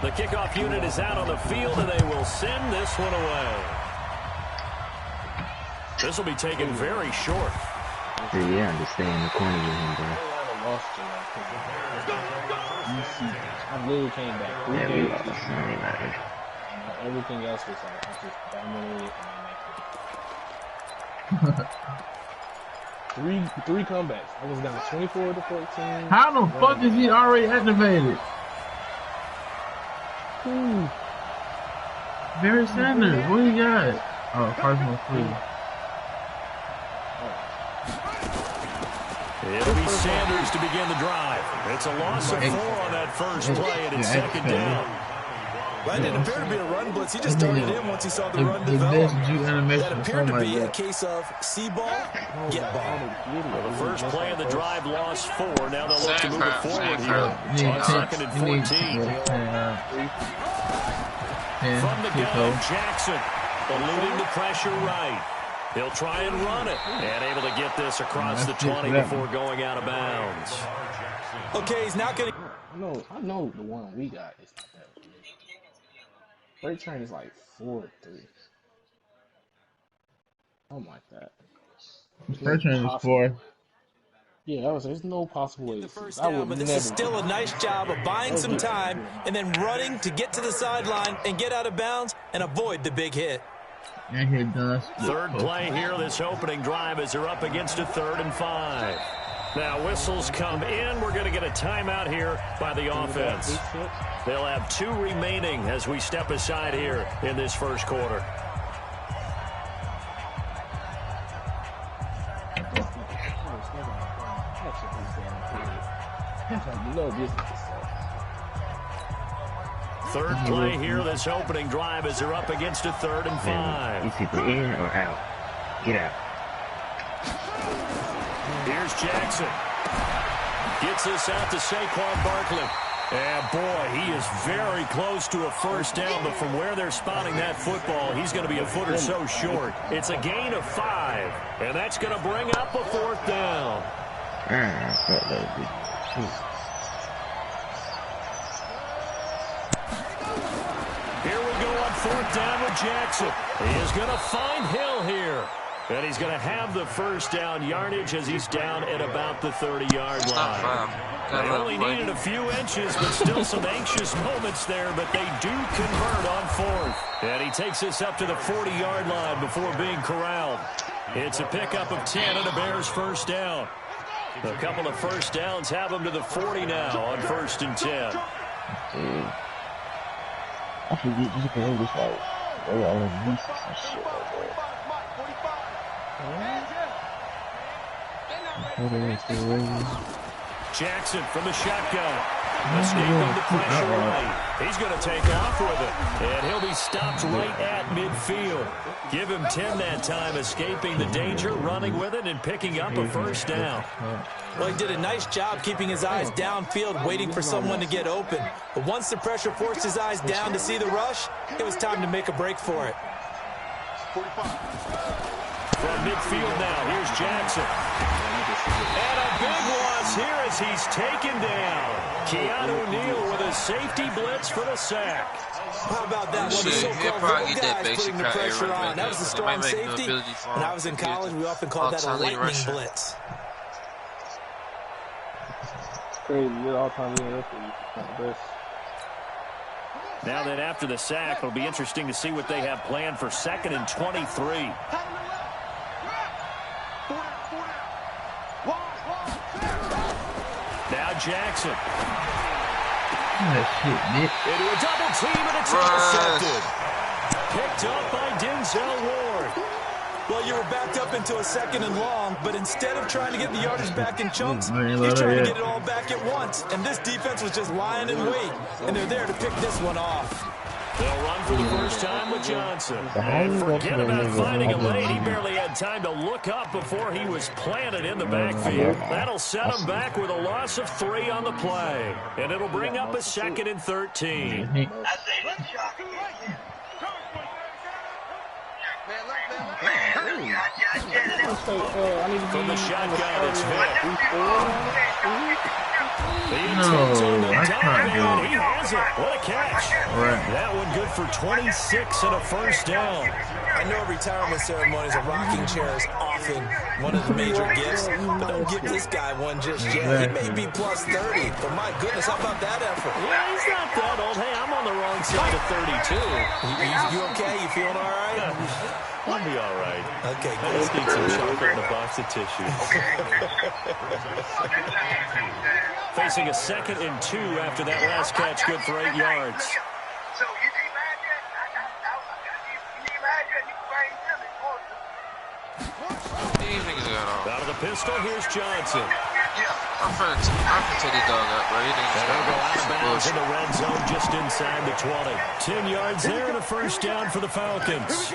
The kickoff unit is out on the field, and they will send this one away. This will be taken very short. Yeah, just stay in the corner with him, bro. I literally came back. Yeah, we lost. Everything else was like, I just dominated and then three comebacks. I was down 24-14. How the fuck is he already activated? Ooh. Barry Sanders, what he got? Oh, personal free. It'll be Sanders to begin the drive. It's a loss of 4 on that first play, and it's second down. Well, it didn't appear to be a run blitz. He just darted in once he saw the run develop. That appeared to be a case of see ball, get ball. Well, the first play of the drive lost 4. Now they'll look to move it forward here on 2nd and 14. From the gun, Jackson eluding the pressure right. He'll try and run it, and able to get this across the 20 before going out of bounds. Okay, he's not going to... I know the one we got is not that good. Freight train is like 4-3. Something like that. Freight train is 4. Yeah, there's no possible way. The first down, but this is still a nice job of buying some time and then running to get to the sideline and get out of bounds and avoid the big hit. And he does. Third play here, this opening drive, as they're up against a 3rd and 5. Now whistles come in. We're going to get a timeout here by the offense. They'll have 2 remaining as we step aside here in this first quarter. Third play here, this opening drive, as they're up against a 3rd and 5. It's either in or out. Get out. Here's Jackson. Gets this out to Saquon Barkley. And boy, he is very close to a first down, but from where they're spotting that football, he's going to be a foot or so short. It's a gain of 5, and that's going to bring up a 4th down. Here we go on 4th down with Jackson. He is going to find Hill here. And he's going to have the first down yardage as he's down at about the 30-yard line. They only needed a few inches, but still some anxious moments there, but they do convert on 4th. And he takes this up to the 40-yard line before being corralled. It's a pickup of 10 and a Bears first down. A couple of first downs have them to the 40 now on 1st and 10. I forget you can English like they all in nieces and shit like that. Jackson from the shotgun. Escaping the pressure right. He's going to take off with it. And he'll be stopped right at midfield. Give him 10 that time, escaping the danger, running with it, and picking up a first down. Well, he did a nice job keeping his eyes downfield, waiting for someone to get open. But once the pressure forced his eyes down to see the rush, it was time to make a break for it. From midfield now, here's Jackson. And a big loss here as he's taken down. Keanu Neal with a safety blitz for the sack. How about that? One of the so-called little guys putting the pressure on. That was a strong safety. When I was in college, we often called that a lightning blitz. Crazy, you're all-time leader. Now that after the sack, it'll be interesting to see what they have planned for 2nd and 23. Now Jackson. Into a double team, and it's intercepted. Picked up by Denzel Ward. Well, you were backed up into a 2nd and long, but instead of trying to get the yardage back in chunks, you're trying to get it all back at once. And this defense was just lying in wait, and they're there to pick this one off. They'll run for the first time with Johnson. And forget about finding a lane. He barely had time to look up before he was planted in the backfield. That'll set him back with a loss of 3 on the play. And it'll bring up a 2nd and 13. From the shotgun, it's Vic. No, I can't do and it. he has it. What a catch. Right. That one good for 26 and a first down. I know retirement ceremonies, a rocking chair is often one of the major gifts, but don't give this guy one just yet. He may be plus 30, but my goodness, how about that effort? Yeah, he's not that old. Hey, I'm on the wrong side of 32. You okay? You feeling all right? I'll be all right. Okay, I just need some chocolate and a box of tissues. Facing a 2nd and 2 after that last catch, good for 8 yards. Out of the pistol, here's Johnson. I'm finna take the dog out, bro. They'll go out of bounds in the red zone just inside the 20. 10 yards there and a first down for the Falcons.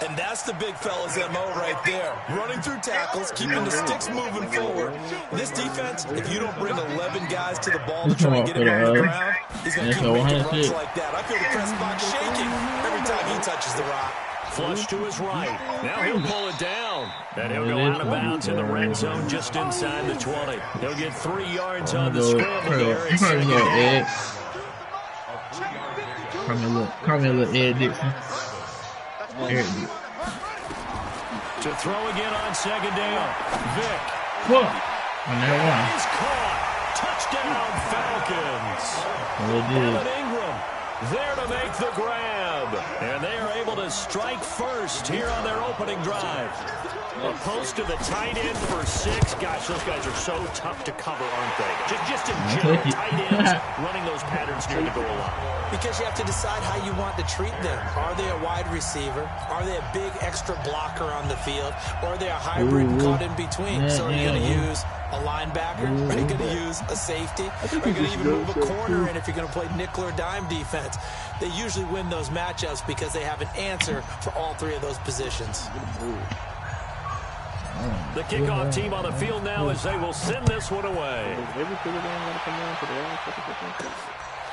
And that's the big fella's MO right there. Running through tackles, keeping the sticks moving forward. This defense, if you don't bring 11 guys to the ball to try and get it on the ground, he's going to keep making runs like that. I feel the press box shaking every time he touches the rock. Flush to his right. Now he'll pull it down. And he'll go out of bounds in the red zone just inside the 20. He'll get 3 yards on the scramble there. You probably know Ed. Call me a little Ed Dixon. To throw again on 2nd down. Vic. What? On that one. He's caught. Touchdown Falcons. Evan Ingram there to make the grab. And they are able to strike first here on their opening drive. A post to the tight end for 6. Gosh, those guys are so tough to cover, aren't they? Just in general, tight ends running those patterns near the goal line. Because you have to decide how you want to treat them. Are they a wide receiver? Are they a big extra blocker on the field? Or are they a hybrid caught in between? So are you going to use a linebacker? Are you going to use a safety? Are you going to even move a corner in if you're going to play nickel or dime defense? They usually win those matchups because they have an answer for all 3 of those positions. The kickoff team on the field now as they will send this one away.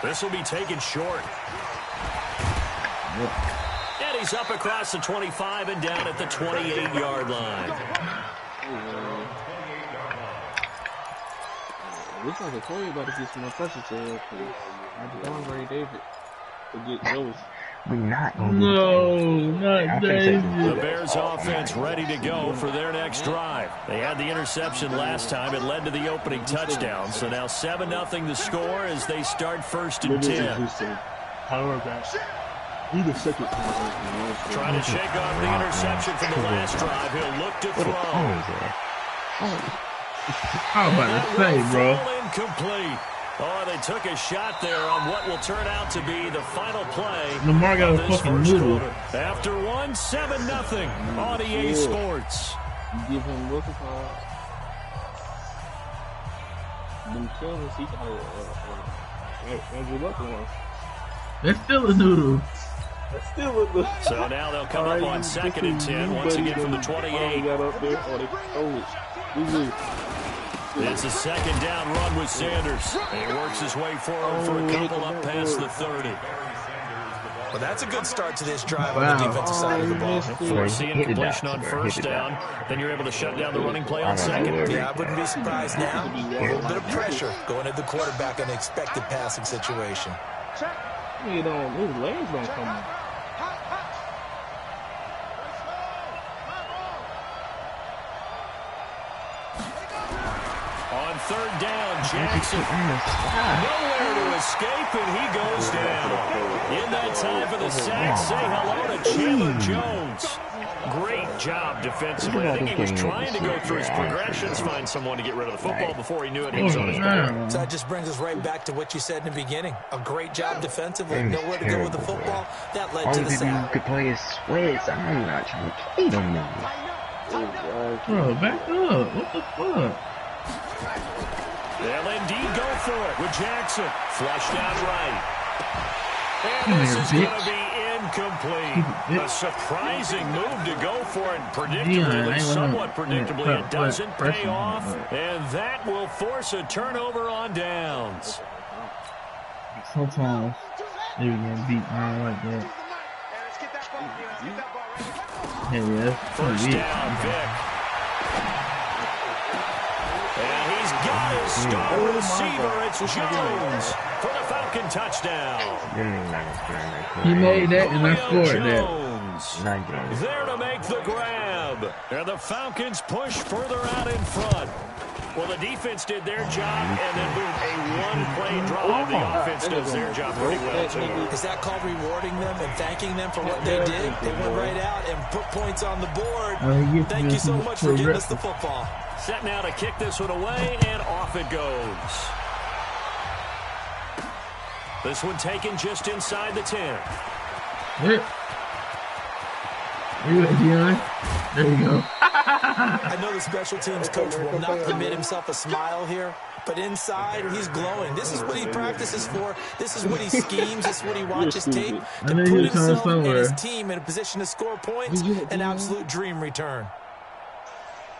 This will be taken short. And he's up across the 25 and down at the 28-yard line. Looks like a Corey about to get some more pressure to it. I just Ray David to get those. Not David. The Bears offense ready to go for their next drive. They had the interception last time. It led to the opening touchdown. So now 7-0 the score as they start 1st and 10. Trying to shake off the interception from the last drive. He'll look to throw. How about to say, bro? Incomplete. Oh, they took a shot there on what will turn out to be the final play. Lamar got a fucking noodle. After 7-0 on EA Sports. Give him what's it called? Them children, he got Andrew Luck one. That's still a noodle. So now they'll come up on 2nd and 10 once again from the 28. It's a 2nd down run with Sanders. And he works his way forward for a couple up past the 30. Well, that's a good start to this drive on the defensive side of the ball. Forcing completion on 1st down. Then you're able to shut down the running play on 2nd. Yeah, I wouldn't be surprised now. A little bit of pressure going at the quarterback in an expected passing situation. His legs don't come on. On 3rd down, Jackson nowhere to escape, and he goes down. In that time for the sack, say hello to Chandler Jones. Great job defensively. I think he was trying to go through his progressions, find someone to get rid of the football. Before he knew it, he was on his back. So that just brings us right back to what you said in the beginning. A great job defensively. Nowhere to go with the football. That led to the sack. Could play his sweats. I'm not trying to play them now. Bro, back up. What the fuck? They'll indeed go for it with Jackson. Flushed out right. And this is going to be incomplete. A surprising move to go for it. Predictably, somewhat predictably, it doesn't pay off. And that will force a turnover on downs. Sometimes they were going to beat around like that. Hell yeah. First down, Vic. And he's got his star receiver. It's Jones for the Falcon touchdown. He made that and I scored that. There to make the grab. And the Falcons push further out in front. Well, the defense did their job, and then boom, a one-play drive. The offense does their job pretty well, too. Is that called rewarding them and thanking them for what they did? They went right out and put points on the board. Thank you so much for getting us the football. Set now to kick this one away, and off it goes. This one taken just inside the 10. There you go, Dion. There you go. I know the special teams coach will not permit himself a smile here, but inside he's glowing. This is what he practices for. This is what he schemes. This is what he watches tape to put himself and his team in a position to score points. An absolute dream return.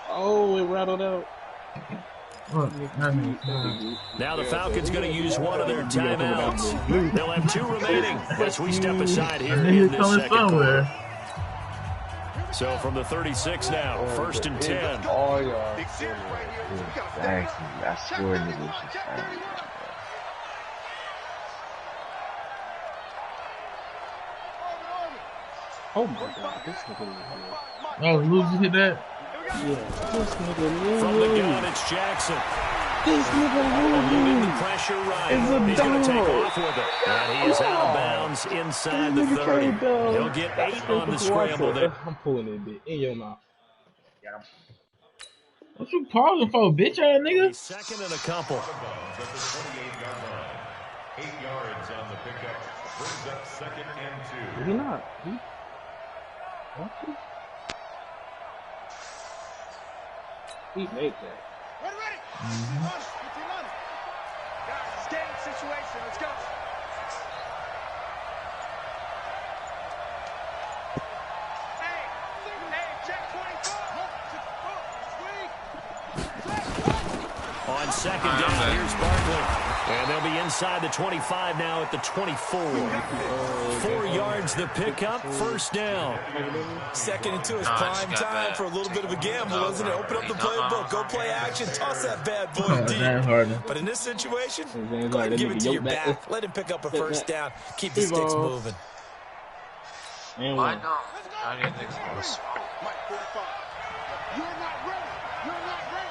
Oh, it rattled out. Now the Falcons going to use one of their timeouts. They'll have 2 remaining as we step aside here in this second quarter. So from the 36 now, 1st and 10. Oh, yeah. I swear niggas just Oh my God, this nigga is good. Oh, Lucy hit that? Yeah, this nigga From the gun, it's Jackson. This nigga Eluding the pressure right. He's going to take off with it. And he is out of bounds inside the 30. He'll get 8 on the scramble there. I'm pulling it, bitch. In your mouth. What you pausing for, bitch ass nigga? 2nd and a couple. 8 yards on the pickup. Brings up 2nd and 2. He not. He made that. Ready. Guys, game situation. Let's go. Hey, check 24. On 2nd down, here's Barkley. And they'll be inside the 25 now at the 24. 4 yards the pickup, 1st down. 2nd and 2 is prime time for a little bit of a gamble, wasn't it? Open up the playbook, go play action, toss that bad boy deep. But in this situation, go ahead and give it to your back. Let him pick up a 1st down. Keep the sticks moving. Why not? I didn't think it was. You're not ready. You're not ready.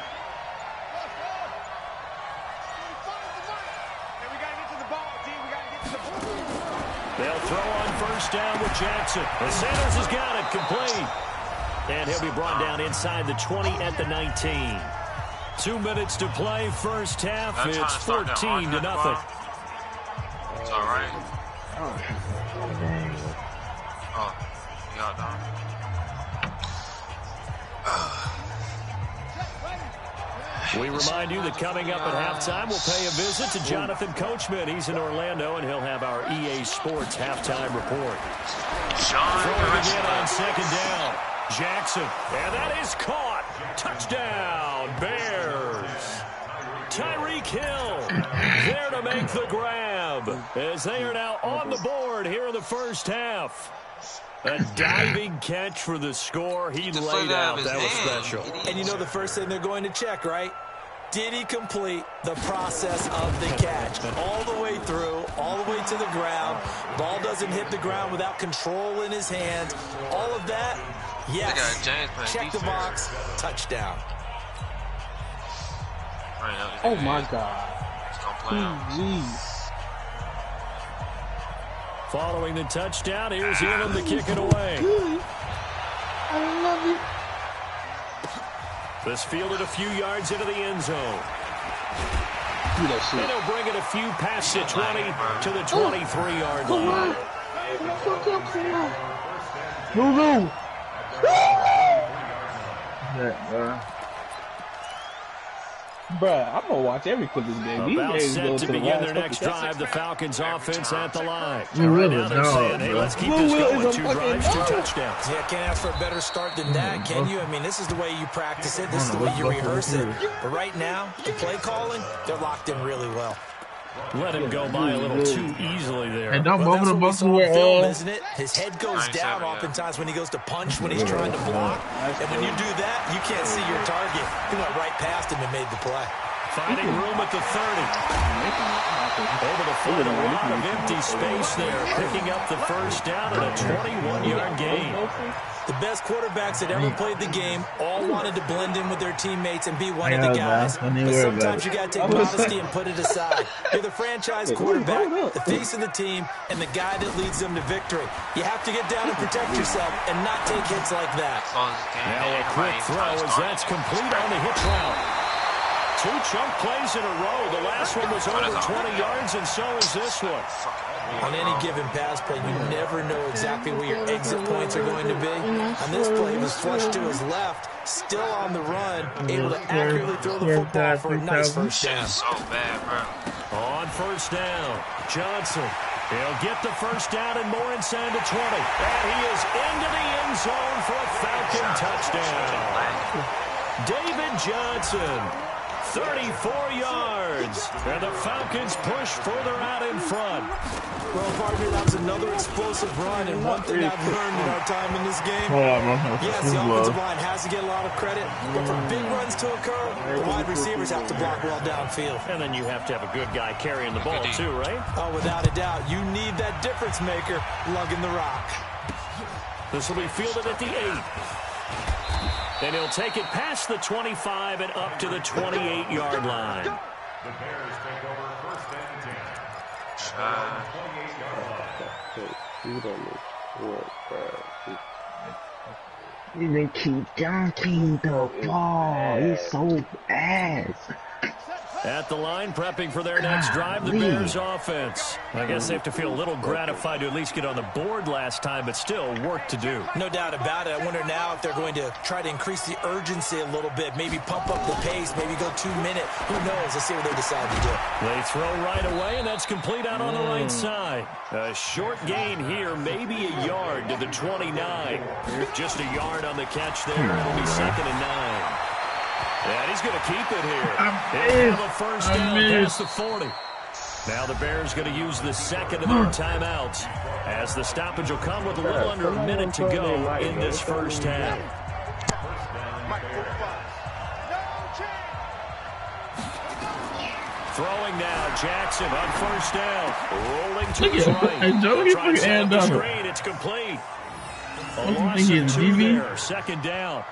They'll throw on 1st down with Jackson. And Sanders has got it complete. And he'll be brought down inside the 20 at the 19. 2 minutes to play, 1st half. It's 14-0. It's all right. Oh, you got down. We remind you that coming up at halftime, we'll pay a visit to Jonathan Coachman. He's in Orlando, and he'll have our EA Sports halftime report. Throwing again on 2nd down. Jackson, and that is caught. Touchdown, Bears. Tyreek Hill there to make the grab as they are now on the board here in the 1st half. A diving catch for the score. He laid out. That was special. And you know the first thing they're going to check, right? Did he complete the process of the catch? All the way through, all the way to the ground. Ball doesn't hit the ground without control in his hand. All of that, yes. Check the box, touchdown. Oh, my God. Jeez. Following the touchdown, here's Elam to kick it away. I love it. This fielded a few yards into the end zone. Do that shit. And he'll bring it a few past the 20 to the 23-yard line. Bruh, I'm going to watch every clip of this game. About set to begin their next drive, the Falcons offense at the line. Right now they're saying, hey, let's keep this going. 2 drives, 2 touchdowns. Yeah, can't ask for a better start than that, can you? I mean, this is the way you practice it. This is the way you rehearse it. But right now, the play calling, they're locked in really well. Let him go by a little too easily there. And don't bump the bus film, isn't it? His head goes down oftentimes when he goes to punch, when he's trying to block. And when you do that, you can't see your target. He went right past him and made the play. Finding room at the 30. Able to find a lot of empty space there, picking up the first down and a 21-yard gain. The best quarterbacks that ever played the game all wanted to blend in with their teammates and be one of the guys. But sometimes you got to take modesty and put it aside. You're the franchise quarterback, the face of the team, and the guy that leads them to victory. You have to get down and protect yourself and not take hits like that. Now a quick throw as that's complete on the hitch route. 2 chunk plays in a row. The last one was over 20 yards, and so is this one. On any given pass play, you never know exactly where your exit points are going to be. On this play, he was flushed to his left, still on the run, able to accurately throw the football for a nice first down. So bad, bro. On first down, Johnson. He'll get the first down and more inside the 20. And he is into the end zone for a Falcon touchdown. David Johnson. 34 yards, and the Falcons push further out in front. Well, partner, that was another explosive run, and one thing I've learned in our time in this game, yes, the offensive line has to get a lot of credit, but for big runs to occur, the wide receivers have to block well downfield. And then you have to have a good guy carrying the ball too, right? Oh, without a doubt. You need that difference maker lugging the rock. This will be fielded at the 8. Then he'll take it past the 25 and up to the 28-yard line. The Bears take over first and 10. You didn't keep dunking the ball. It's so ass. At the line, prepping for their next drive, the Bears offense. I guess they have to feel a little gratified to at least get on the board last time, but still work to do. No doubt about it. I wonder now if they're going to try to increase the urgency a little bit, maybe pump up the pace, maybe go 2 minute. Who knows? Let's see what they decide to do. They throw right away, and that's complete out on the right side. A short gain here, maybe a yard to the 29. Just a yard on the catch there. It'll be 2nd and 9. And he's going to keep it here. He'll have a first down past the 40. Now the Bears going to use the second of their timeouts as the stoppage will come with a little under a minute to go in this first half. Throwing now, Jackson on first down. Rolling to his right. Tries out the screen. It's complete. A loss of 2 there. 2nd down.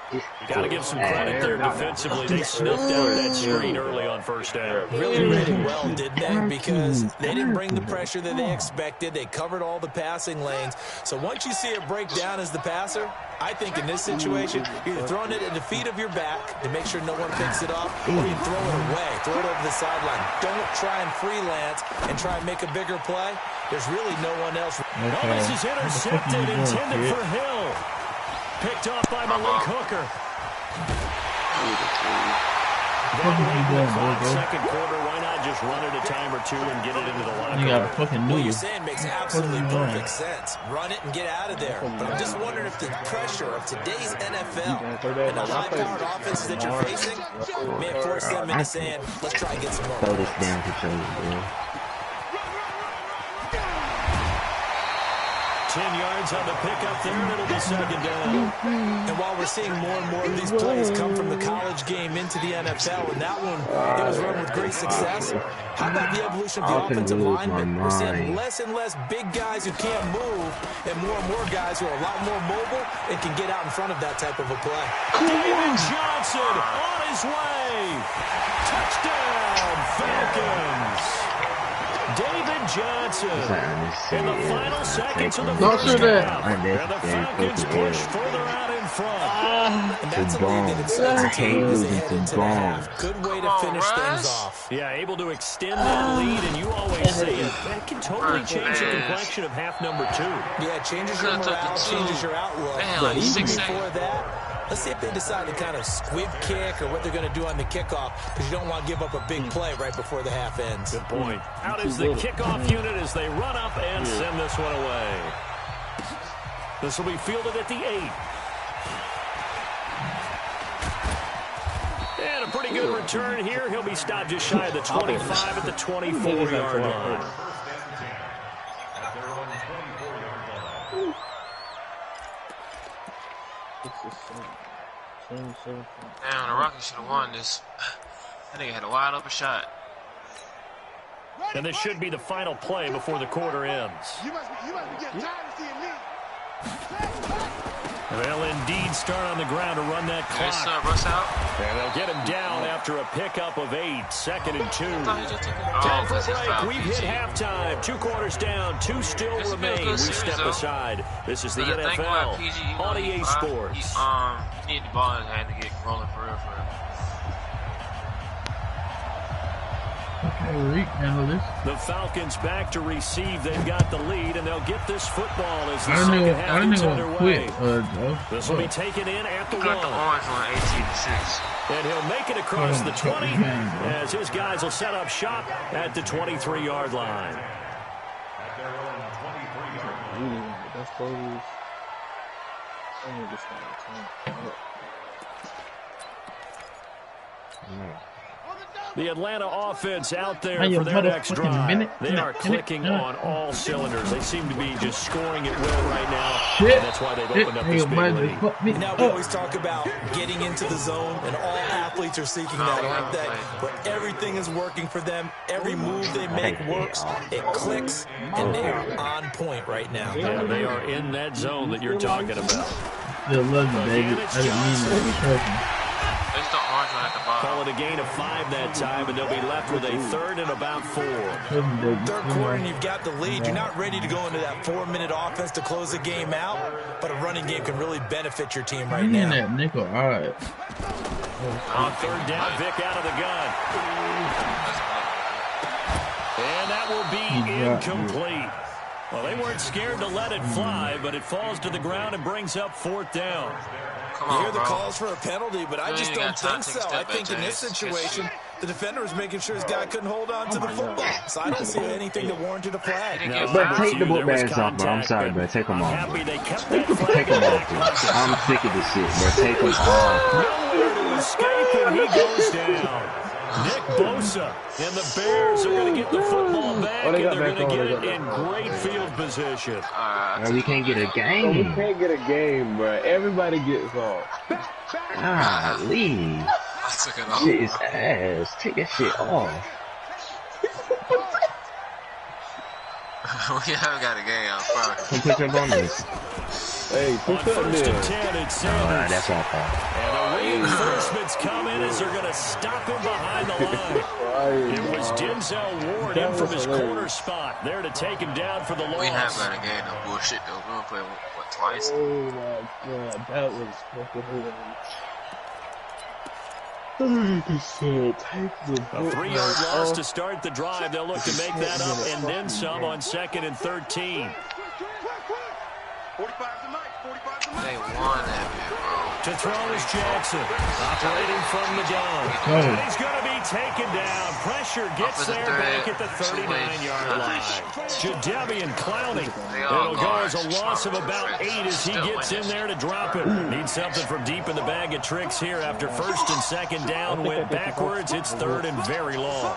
Got to give some credit there defensively. They snuffed out that screen early on first down. Really read it well, didn't they? Because they didn't bring the pressure that they expected. They covered all the passing lanes. So once you see it break down as the passer, I think in this situation, you're either throwing it at the feet of your back to make sure no one picks it up, or you throw it away, throw it over the sideline. Don't try and freelance and try and make a bigger play. There's really no one else. No, this is intercepted, intended for Hill. Picked off by Malik Hooker. Second quarter, why not just run it a time or two and get it into the locker room? You got fucking What new. you're saying makes absolutely perfect sense. Run it and get out of there. But I'm just wondering if the pressure of today's NFL and the high-powered offenses that you're facing may have forced them into saying, let's try and get some more. Throw this down to show you, bro. 10 yards on the pickup there, and it'll be 2nd down. And while we're seeing more and more of these plays come from the college game into the NFL, and that one, it was run with great success, how about the evolution of the offensive lineman? We're seeing less and less big guys who can't move, and more guys who are a lot more mobile and can get out in front of that type of a play. David Johnson on his way. Touchdown, Falcons. David Johnson in the final seconds of the first half. And the Falcons push further out in front. And that's a lead that excites teams as they head into the half. Good way to finish things off. Yeah, able to extend that lead, and you always say it. That can totally change the complexion of half number 2. Yeah, changes your morale, changes your outlook. But even before that, let's see if they decide to kind of squib kick or what they're going to do on the kickoff, because you don't want to give up a big play right before the half ends. Good point. Out is the kickoff unit as they run up and send this one away. This will be fielded at the 8. And a pretty good return here. He'll be stopped just shy of the 25 at the 24-yard line. Damn, the Rockets should have won this. That nigga had a wide open shot. And this should be the final play before the quarter ends. You must be getting tired of seeing me. They'll indeed start on the ground to run that clock. Nice, Russ out. And they'll get him down after a pickup of 8, 2nd and 2. Oh, Time for break. We've hit halftime. 2 quarters down. 2 still remain. We step aside. This is the NFL on EA Sports. He need the ball in his hand to get rolling for real. Okay, Reek, handle this. The Falcons back to receive. They've got the lead, and they'll get this football as the I second didn't half know gets underway. Joe. This will be taken in at the 1. Got the orange on 18-6. And he'll make it across the 20 as his guys will set up shop at the 23-yard line. At their own 23-yard line. That's close. I need to start. The Atlanta offense out there for their next drive. They are clicking on all cylinders. They seem to be just scoring at will right now. And that's why they've opened up this big lead. Now we always talk about getting into the zone, and all athletes are seeking that, like that, where everything is working for them. Every move they make works. It clicks, and they are on point right now. Yeah, they are in that zone that you're talking about. Still love you, baby. I didn't mean that. It's the orange one at the bottom. Call it a gain of 5 that time, and they'll be left with a 3rd and about 4. Third quarter, and you've got the lead. You're not ready to go into that 4-minute offense to close the game out, but a running game can really benefit your team right now. That nickel, all right. On 3rd down, Vic out of the gun. And that will be incomplete. Well, they weren't scared to let it fly, but it falls to the ground and brings up 4th down. You hear the calls for a penalty, but I just don't think so. I think in this situation, the defender was making sure his guy couldn't hold on to the football. So I don't see anything that warranted a flag. But take the book bags off, bro. I'm sorry, bro. Take them off. Bro. Take them off, bro. I'm sick of this shit, bro. Take them off. Nowhere to escape, and he goes down. Nick Bosa and the Bears are going to get the football back, and they're going to get it in great field position. Bro, we can't get a game. We can't get a game, bro. Everybody gets off. Golly. I took it off. Shit is ass. Take that shit off. We haven't got a game, I'm sorry. Come put your bonus. Hey, put that First there. and 10, it's Alright, Sanders. that's all fine. And the reinforcements come in as they're going to stop him behind the line. It was Denzel Ward in from his corner spot there to take him down for the loss. We have got a game, no bullshit though. We're gonna play what, twice? Oh my god, that was fucking hilarious. A 3-yard loss to start the drive. They'll look to make that up and then some on 2nd and 13. 45's the night. 45's the night. They won that bit, bro. To throw is Jackson, operating from the gun. And he's going to be taken down. Pressure gets there back at the 39-yard line. Jadeveon Clowney. It'll go as a loss of about 8 as he gets in there to drop it. Needs something from deep in the bag of tricks here after 1st and 2nd down went backwards. It's 3rd and very long.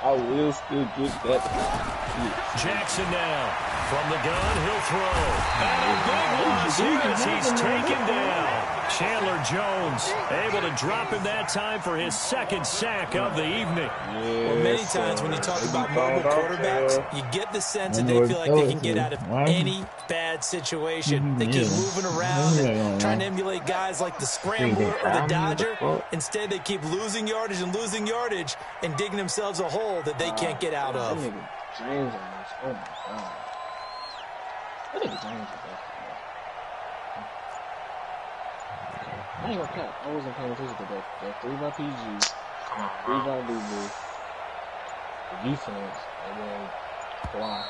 I will still get that. Jackson now. From the gun, he'll throw. And a big loss here as he's taken down. Chandler Jones able to drop him that time for his 2nd sack of the evening. Well, many times when you talk about mobile quarterbacks, you get the sense that they feel like they can get out of any bad situation. They keep moving around and trying to emulate guys like the Scrambler or the Dodger. Instead, they keep losing yardage and digging themselves a hole that they can't get out of. James on this. Oh my god. I think James is basketball. I ain't gonna cap. I wasn't paying attention to that 3 by PG, 3 by DB, the defense, and then block.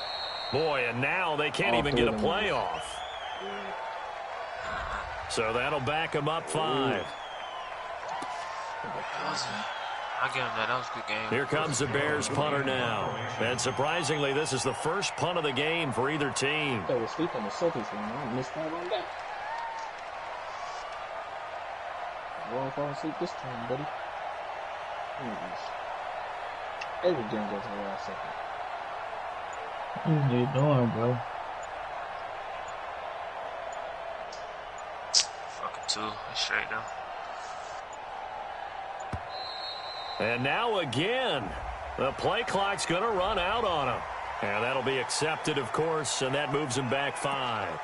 Boy, and now they can't even get a playoff. So that'll back them up 5. I'll give him that. That was a good game. Here comes the Bears punter now. And surprisingly, this is the first punt of the game for either team. I was asleep on the Celtics game. I missed out on that. I won't fall asleep this time, buddy. Every game goes to the last second. What are you doing, bro? Fucking 2. It's straight though. And now again, the play clock's going to run out on him. And that'll be accepted, of course, and that moves him back 5.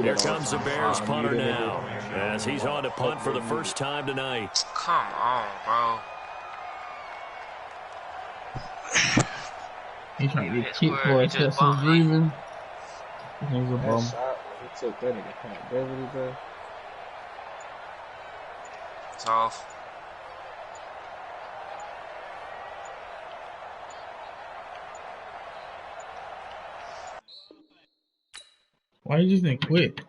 Here comes the Bears punter now, as he's on to punt for the first time tonight. Come on, bro. He's trying to get kicked for a set some dreaming. He's a bum. He took that nigga accountability, bro. It's off. Why you just didn't quit?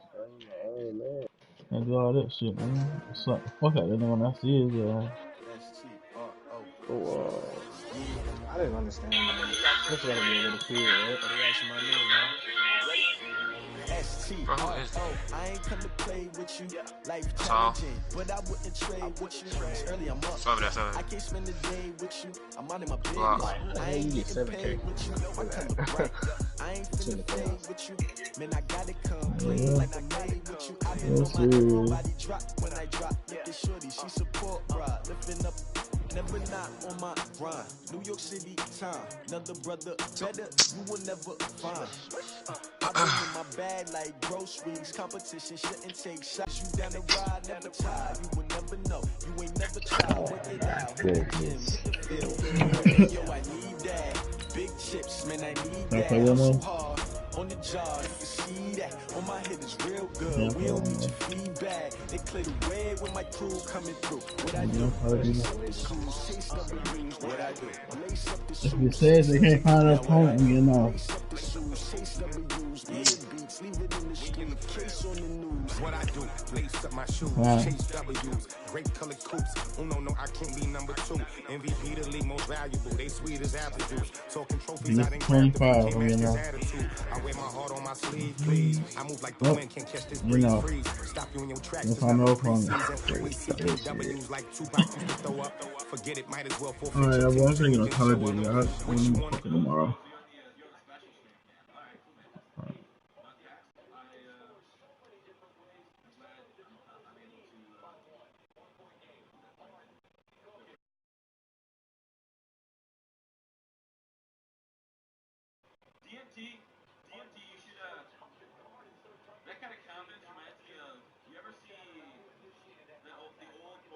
I do all that shit, man. Slap the fuck out of that when I see it. I didn't understand that. That's gotta be a little kid, right? Bro, who is that? I ain't come to play with you. Life Soft. challenging, but I wouldn't trade with you. Early I'm up. Sorry, that's I can't spend the day with you. I'm out in my business. Block. I ain't getting paid with you. I come to break. I ain't finna play with you. Man, I gotta come play like I made with you. I been on my body drop when I drop. Look at shorty, she support ride. Lifting up. Never not on my grind. New York City time. Another brother better you will never find. I've been in my bag like groceries. Competition shouldn't take shots. You down the ride, never tired. You will never know. You ain't never tried. Work it out. Yo, I need that. Big chips, man, I need that. I'm so hard. On the job, you can see that. On my head is real good. We don't need your feedback. They clear the way when my crew coming through. What I do? If it says they can't find a point, you know. What I do, lace up my shoes, chase W's, great colored coops. No, I can't be number 2. MVP the league most valuable. They sweet as apple juice. Talking trophies, I didn't grab the boot, can't match his attitude. I wear my heart on my sleeve, please. I move like the wind, can't catch this breeze. Freeze. Stop you in your tracks. If I know from W's like 2 boxes to throw up. Forget it, might as well forfeit. Alright, I was thinking of Call of Duty. I'll fucking tomorrow.